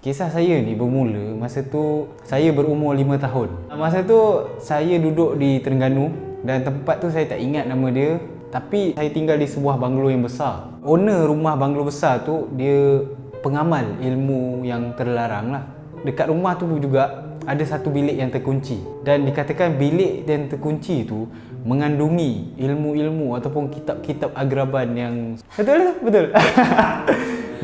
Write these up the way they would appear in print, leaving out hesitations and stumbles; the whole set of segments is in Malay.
Kisah saya ni bermula masa tu saya berumur 5 tahun. Masa tu saya duduk di Terengganu dan tempat tu saya tak ingat nama dia, tapi saya tinggal di sebuah banglo yang besar. Owner rumah banglo besar tu dia pengamal ilmu yang terlarang lah. Dekat rumah tu juga ada satu bilik yang terkunci dan dikatakan bilik yang terkunci tu mengandungi ilmu-ilmu ataupun kitab-kitab agraban yang betul.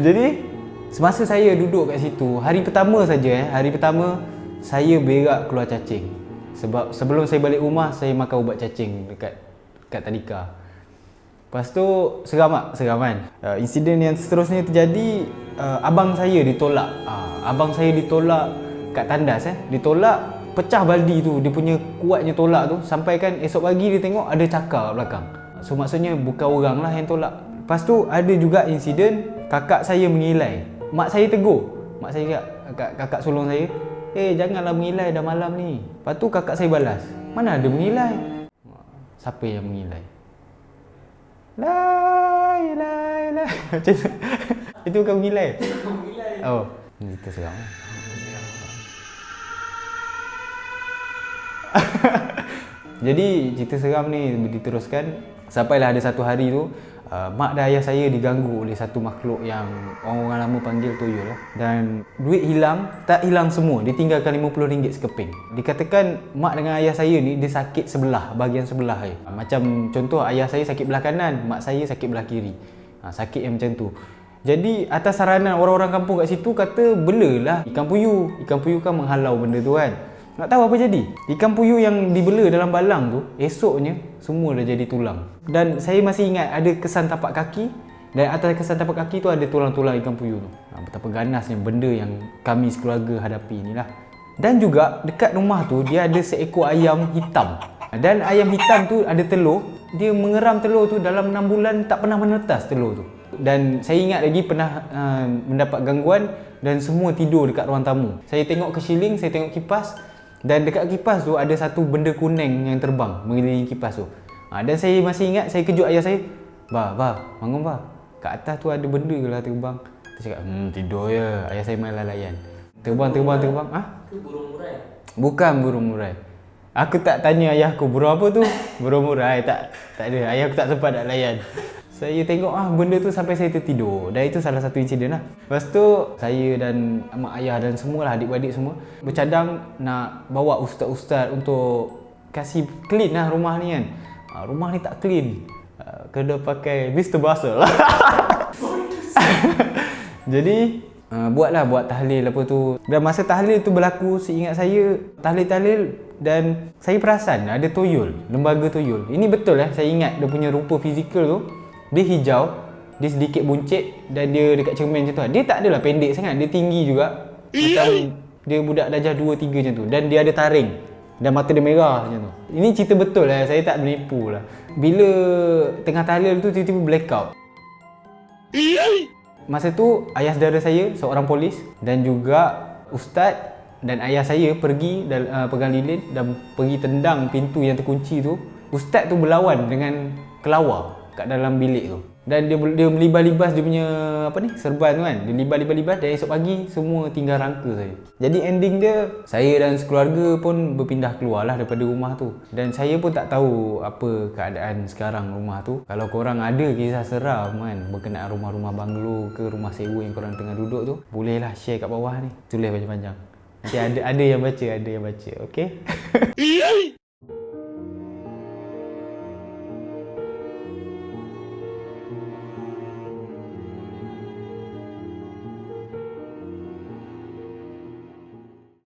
Jadi semasa saya duduk kat situ, hari pertama saja hari pertama saya berak keluar cacing. Sebab sebelum saya balik rumah saya makan ubat cacing dekat tadika. Lepas tu seram kan. Insiden yang seterusnya terjadi, abang saya ditolak. Abang saya ditolak kat tandas ditolak, pecah baldi tu, dia punya kuatnya tolak tu sampai kan esok pagi dia tengok ada cakar kat belakang. So maksudnya bukan orang lah yang tolak. Lepas tu ada juga insiden kakak saya mengilai. Mak saya tegur. Mak saya cakap, kakak sulung saya, janganlah mengilai, dah malam ni. Lepas tu kakak saya balas, mana ada mengilai? Siapa yang mengilai? La. Macam itu bukan mengilai. Oh, cerita seram. Jadi cerita seram ni diteruskan sampailah ada satu hari tu, mak dan ayah saya diganggu oleh satu makhluk yang orang-orang lama panggil tuyul lah. Dan duit hilang, tak hilang semua, dia tinggalkan RM50 sekeping. Dikatakan mak dengan ayah saya ni dia sakit sebelah, bahagian sebelah je. Macam contoh ayah saya sakit belah kanan, mak saya sakit belah kiri. Sakit yang macam tu. Jadi atas saranan orang-orang kampung kat situ kata belalah ikan puyuh. Ikan puyuh kan menghalau benda tu kan. Nak tahu apa jadi? Ikan puyuh yang dibela dalam balang tu, esoknya semua dah jadi tulang. Dan saya masih ingat ada kesan tapak kaki, dan atas kesan tapak kaki tu ada tulang-tulang ikan puyuh tu. Betapa ganasnya benda yang kami sekeluarga hadapi inilah. Dan juga dekat rumah tu dia ada seekor ayam hitam. Dan ayam hitam tu ada telur, dia mengeram telur tu dalam 6 bulan tak pernah menetas telur tu. Dan saya ingat lagi pernah mendapat gangguan dan semua tidur dekat ruang tamu. Saya tengok ke ceiling, saya tengok kipas. Dan dekat kipas tu ada satu benda kuning yang terbang mengelilingi kipas tu. Dan saya masih ingat, saya kejut ayah saya. Bah, bangun bah. Kat atas tu ada benda lah terbang. Saya cakap, tidur je. Ayah saya main layan. Terbang. Ke burung murai? Bukan burung murai. Aku tak tanya ayah aku, burung apa tu? Burung murai. Tak ada. Ayah aku tak sempat nak layan. Saya tengok benda tu sampai saya tertidur. Dan itu salah satu insiden lah. Lepas tu saya dan mak ayah dan semualah adik-beradik semua bercadang nak bawa ustaz-ustaz untuk kasih clean lah rumah ni kan. Rumah ni tak clean. Kena pakai Mr. Basel. Jadi buat tahlil apa tu. Dan masa tahlil tu berlaku, seingat saya tahlil dan saya perasan ada tuyul, lembaga tuyul. Ini betul saya ingat dia punya rupa fizikal tu. Dia hijau, dia sedikit buncit dan dia dekat cermin macam tu. Dia tak adalah pendek sangat, dia tinggi juga. Macam dia budak darjah 2-3 macam tu. Dan dia ada taring dan mata dia merah macam tu. Ini cerita betul saya tak menipu lah. Bila tengah tahlil tu tiba-tiba blackout. Masa tu ayah saudara saya seorang polis dan juga ustaz dan ayah saya pergi pegang lilin dan pergi tendang pintu yang terkunci tu. Ustaz tu berlawan dengan kelawar kat dalam bilik tu. Dan dia melibas-libas dia punya serban tu kan. Dia libas dan esok pagi semua tinggal rangka saya. Jadi ending dia, saya dan sekeluarga pun berpindah keluar lah daripada rumah tu. Dan saya pun tak tahu apa keadaan sekarang rumah tu. Kalau korang ada kisah seram kan berkenaan rumah-rumah banglo ke rumah sewa yang korang tengah duduk tu, bolehlah share kat bawah ni. Tulis panjang-panjang. Nanti ada yang baca, okey?